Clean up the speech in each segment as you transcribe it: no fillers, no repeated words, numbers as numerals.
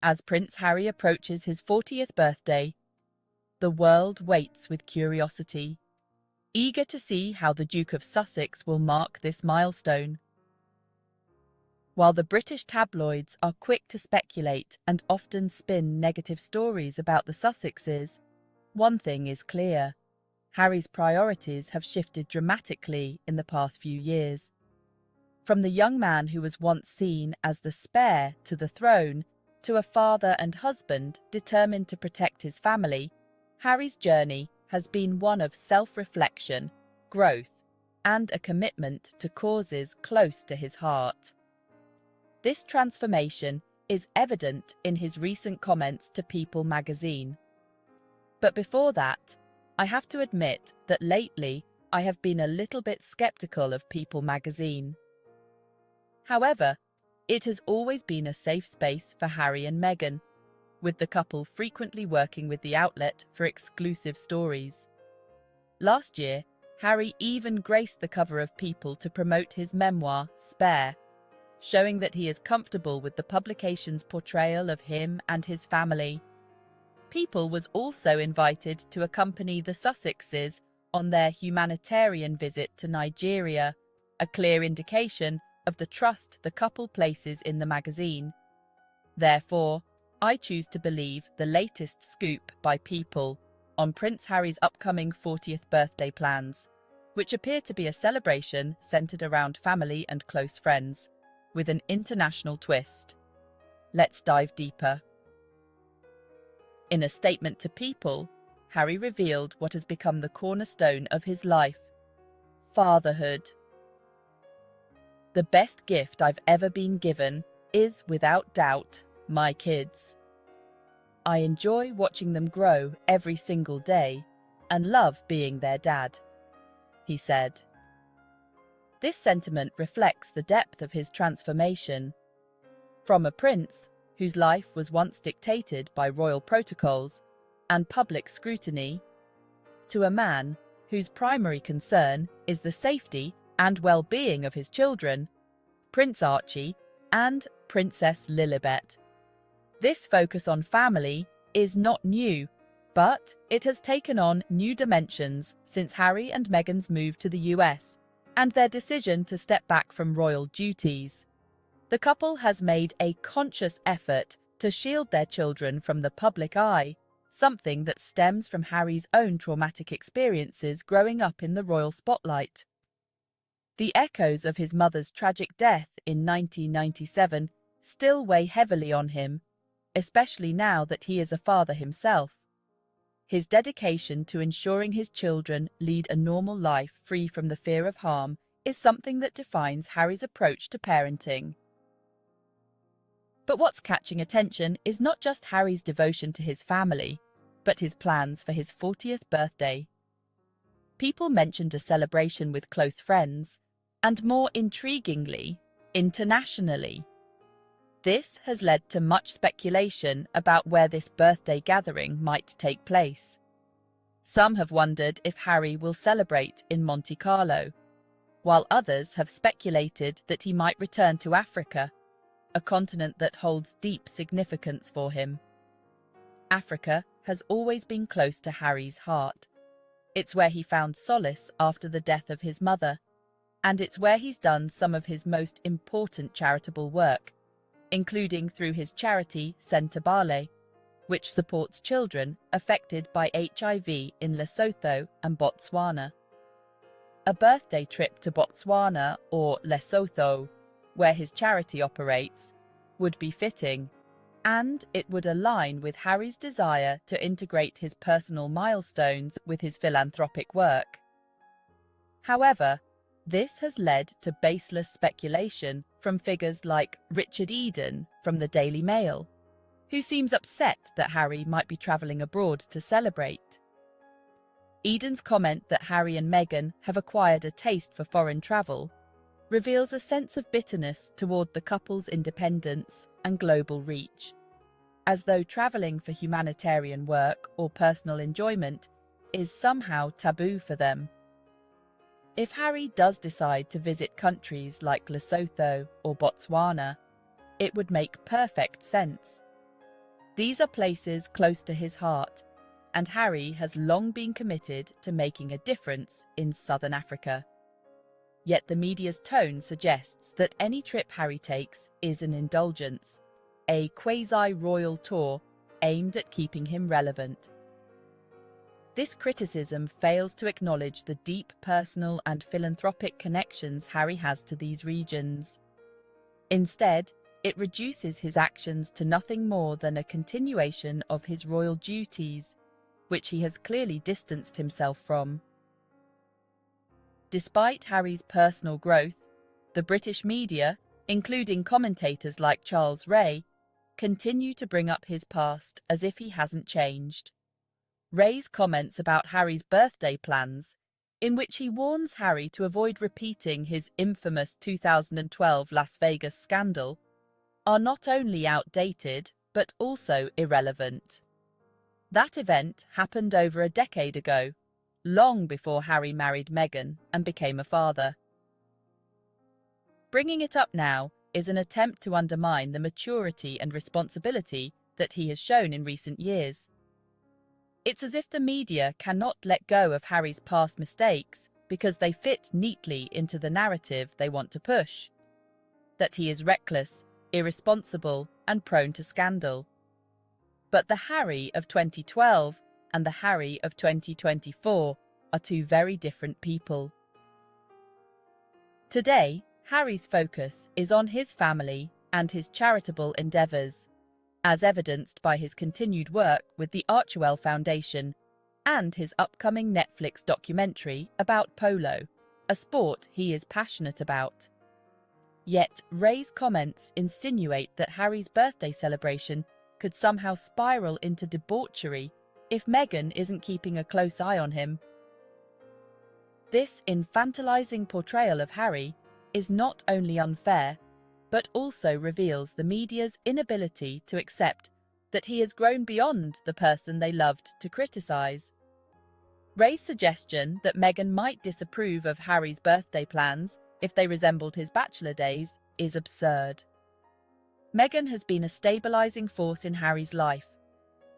As Prince Harry approaches his 40th birthday, the world waits with curiosity, eager to see how the Duke of Sussex will mark this milestone. While the British tabloids are quick to speculate and often spin negative stories about the Sussexes, one thing is clear: Harry's priorities have shifted dramatically in the past few years. From the young man who was once seen as the spare to the throne, to a father and husband determined to protect his family, Harry's journey has been one of self-reflection, growth, and a commitment to causes close to his heart. This transformation is evident in his recent comments to People magazine. But before that, I have to admit that lately I have been a little bit skeptical of People magazine. However, it has always been a safe space for Harry and Meghan, with the couple frequently working with the outlet for exclusive stories. Last year, Harry even graced the cover of People to promote his memoir, Spare, showing that he is comfortable with the publication's portrayal of him and his family. People was also invited to accompany the Sussexes on their humanitarian visit to Nigeria, a clear indication of the trust the couple places in the magazine. Therefore, I choose to believe the latest scoop by People on Prince Harry's upcoming 40th birthday plans, which appear to be a celebration centered around family and close friends, with an international twist. Let's dive deeper. In a statement to People, Harry revealed what has become the cornerstone of his life: fatherhood. The best gift I've ever been given is, without doubt, my kids. I enjoy watching them grow every single day and love being their dad, he said. This sentiment reflects the depth of his transformation. From a prince whose life was once dictated by royal protocols and public scrutiny, to a man whose primary concern is the safety and well-being of his children, Prince Archie and Princess Lilibet. This focus on family is not new, but it has taken on new dimensions since Harry and Meghan's move to the US and their decision to step back from royal duties. The couple has made a conscious effort to shield their children from the public eye, something that stems from Harry's own traumatic experiences growing up in the royal spotlight. The echoes of his mother's tragic death in 1997 still weigh heavily on him, especially now that he is a father himself. His dedication to ensuring his children lead a normal life free from the fear of harm is something that defines Harry's approach to parenting. But what's catching attention is not just Harry's devotion to his family, but his plans for his 40th birthday. People mentioned a celebration with close friends, and more intriguingly, internationally. This has led to much speculation about where this birthday gathering might take place. Some have wondered if Harry will celebrate in Monte Carlo, while others have speculated that he might return to Africa, a continent that holds deep significance for him. Africa has always been close to Harry's heart. It's where he found solace after the death of his mother, and it's where he's done some of his most important charitable work, including through his charity Sentabale, which supports children affected by HIV in Lesotho and Botswana. A birthday trip to Botswana or Lesotho, where his charity operates, would be fitting, and it would align with Harry's desire to integrate his personal milestones with his philanthropic work. However, this has led to baseless speculation from figures like Richard Eden from the Daily Mail, who seems upset that Harry might be travelling abroad to celebrate. Eden's comment that Harry and Meghan have acquired a taste for foreign travel reveals a sense of bitterness toward the couple's independence and global reach, as though travelling for humanitarian work or personal enjoyment is somehow taboo for them. If Harry does decide to visit countries like Lesotho or Botswana, it would make perfect sense. These are places close to his heart, and Harry has long been committed to making a difference in Southern Africa. Yet the media's tone suggests that any trip Harry takes is an indulgence, a quasi-royal tour aimed at keeping him relevant. This criticism fails to acknowledge the deep personal and philanthropic connections Harry has to these regions. Instead, it reduces his actions to nothing more than a continuation of his royal duties, which he has clearly distanced himself from. Despite Harry's personal growth, the British media, including commentators like Charles Rae, continue to bring up his past as if he hasn't changed. Rae's comments about Harry's birthday plans, in which he warns Harry to avoid repeating his infamous 2012 Las Vegas scandal, are not only outdated but also irrelevant. That event happened over a decade ago, long before Harry married Meghan and became a father. Bringing it up now is an attempt to undermine the maturity and responsibility that he has shown in recent years. It's as if the media cannot let go of Harry's past mistakes because they fit neatly into the narrative they want to push. That he is reckless, irresponsible, and prone to scandal. But the Harry of 2012 and the Harry of 2024 are two very different people. Today, Harry's focus is on his family and his charitable endeavours, as evidenced by his continued work with the Archewell Foundation and his upcoming Netflix documentary about polo, a sport he is passionate about. Yet Rae's comments insinuate that Harry's birthday celebration could somehow spiral into debauchery if Meghan isn't keeping a close eye on him. This infantilizing portrayal of Harry is not only unfair, but also reveals the media's inability to accept that he has grown beyond the person they loved to criticize. Rae's suggestion that Meghan might disapprove of Harry's birthday plans if they resembled his bachelor days is absurd. Meghan has been a stabilizing force in Harry's life,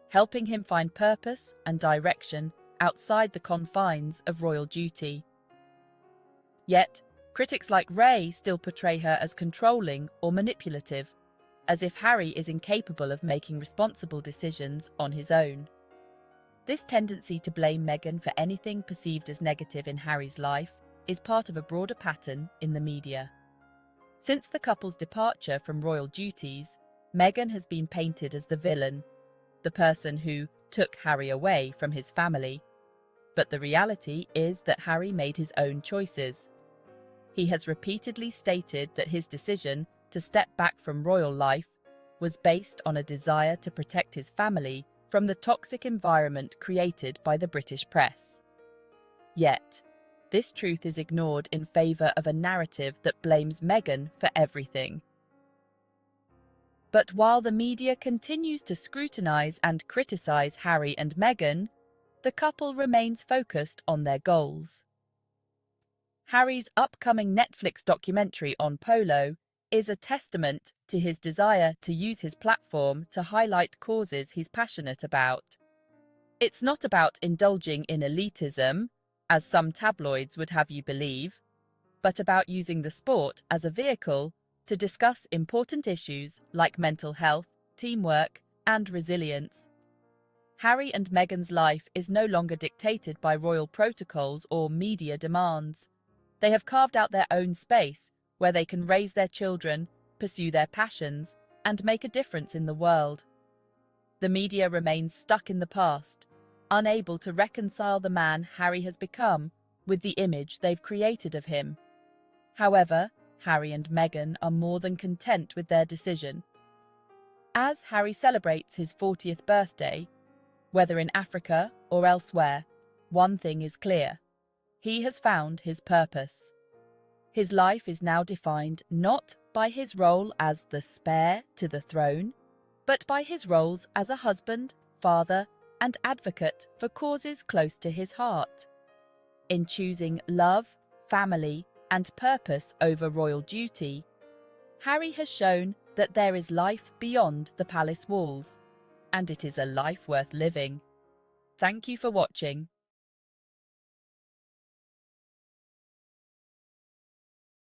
helping him find purpose and direction outside the confines of royal duty. Yet, critics like Rae still portray her as controlling or manipulative, as if Harry is incapable of making responsible decisions on his own. This tendency to blame Meghan for anything perceived as negative in Harry's life is part of a broader pattern in the media. Since the couple's departure from royal duties, Meghan has been painted as the villain, the person who took Harry away from his family. But the reality is that Harry made his own choices. He has repeatedly stated that his decision to step back from royal life was based on a desire to protect his family from the toxic environment created by the British press. Yet, this truth is ignored in favour of a narrative that blames Meghan for everything. But while the media continues to scrutinise and criticise Harry and Meghan, the couple remains focused on their goals. Harry's upcoming Netflix documentary on polo is a testament to his desire to use his platform to highlight causes he's passionate about. It's not about indulging in elitism, as some tabloids would have you believe, but about using the sport as a vehicle to discuss important issues like mental health, teamwork, and resilience. Harry and Meghan's life is no longer dictated by royal protocols or media demands. They have carved out their own space where they can raise their children, pursue their passions, and make a difference in the world. The media remains stuck in the past, unable to reconcile the man Harry has become with the image they've created of him. However, Harry and Meghan are more than content with their decision. As Harry celebrates his 40th birthday, whether in Africa or elsewhere, one thing is clear. He has found his purpose. His life is now defined not by his role as the heir to the throne, but by his roles as a husband, father, and advocate for causes close to his heart. In choosing love, family, and purpose over royal duty, Harry has shown that there is life beyond the palace walls, and it is a life worth living. Thank you for watching.